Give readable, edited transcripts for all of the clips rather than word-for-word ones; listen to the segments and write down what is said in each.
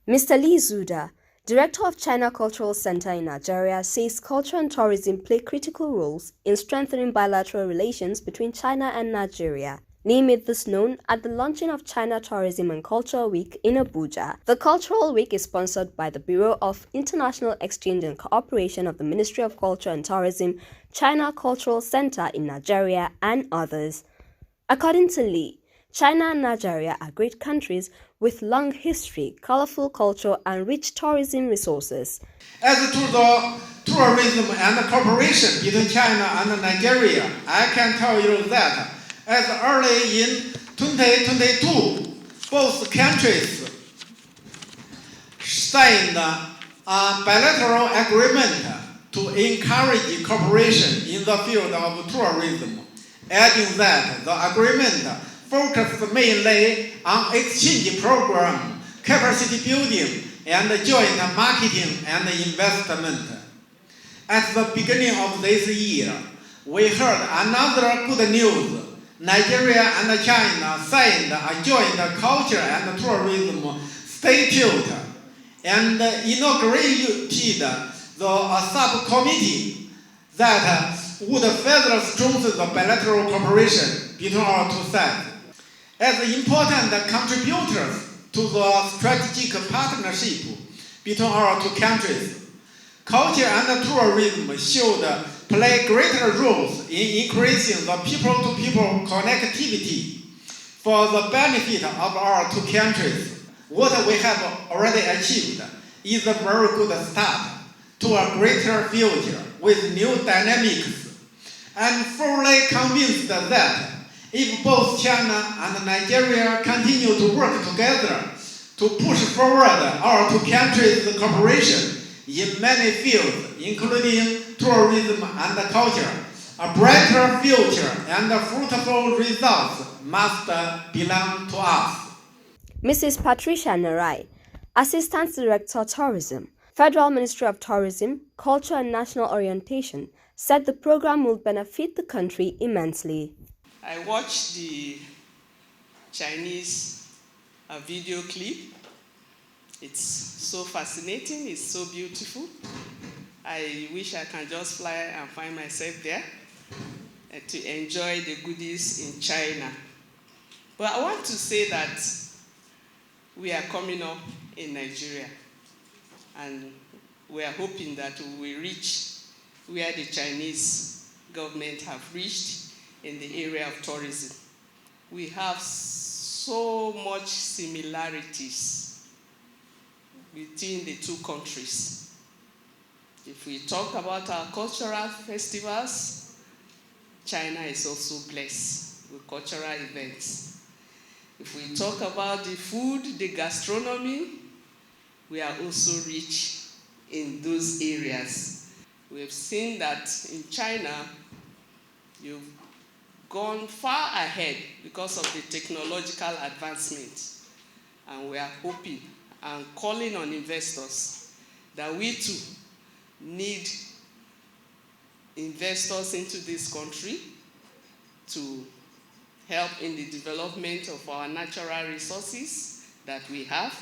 Mr. Li Xuda, Director of China Cultural Center in Nigeria, says culture and tourism play critical roles in strengthening bilateral relations between China and Nigeria. Li made this known at the launching of China Tourism and Culture Week in Abuja. The Cultural Week is sponsored by the Bureau of International Exchange and Cooperation of the Ministry of Culture and Tourism, China Cultural Center in Nigeria, and others. According to Li, China and Nigeria are great countries with long history, colorful culture, and rich tourism resources. As to the tourism and cooperation between China and Nigeria, I can tell you that as early in 2022, both countries signed a bilateral agreement to encourage cooperation in the field of tourism, adding that the agreement focused mainly on exchange program, capacity building, and joint marketing and investment. At the beginning of this year, we heard another good news. Nigeria and China signed a joint culture and tourism statute and inaugurated the subcommittee that would further strengthen the bilateral cooperation between our two sides. As important contributors to the strategic partnership between our two countries, culture and tourism should play greater roles in increasing the people-to-people connectivity for the benefit of our two countries. What we have already achieved is a very good start to a greater future with new dynamics. I'm fully convinced that if both China and Nigeria continue to work together to push forward our two countries' cooperation in many fields, including tourism and culture, a brighter future and fruitful results must belong to us. Mrs. Patricia Narai, Assistant Director Tourism, Federal Ministry of Tourism, Culture and National Orientation, said the program will benefit the country immensely. I watched the Chinese video clip. It's so fascinating, it's so beautiful. I wish I can just fly and find myself there to enjoy the goodies in China. But I want to say that we are coming up in Nigeria, and we are hoping that we will reach where the Chinese government have reached in the area of tourism. We have so much similarities between the two countries. If we talk about our cultural festivals, China is also blessed with cultural events. If we talk about the food, the gastronomy, we are also rich in those areas. We have seen that in China, you've gone far ahead because of the technological advancement. And we are hoping and calling on investors that we too need investors into this country to help in the development of our natural resources that we have.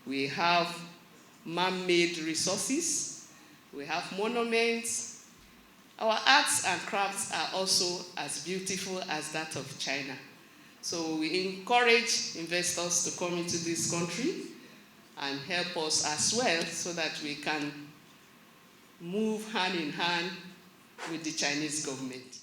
We have man-made resources. We have monuments. Our arts and crafts are also as beautiful as that of China. So we encourage investors to come into this country and help us as well so that we can move hand in hand with the Chinese government.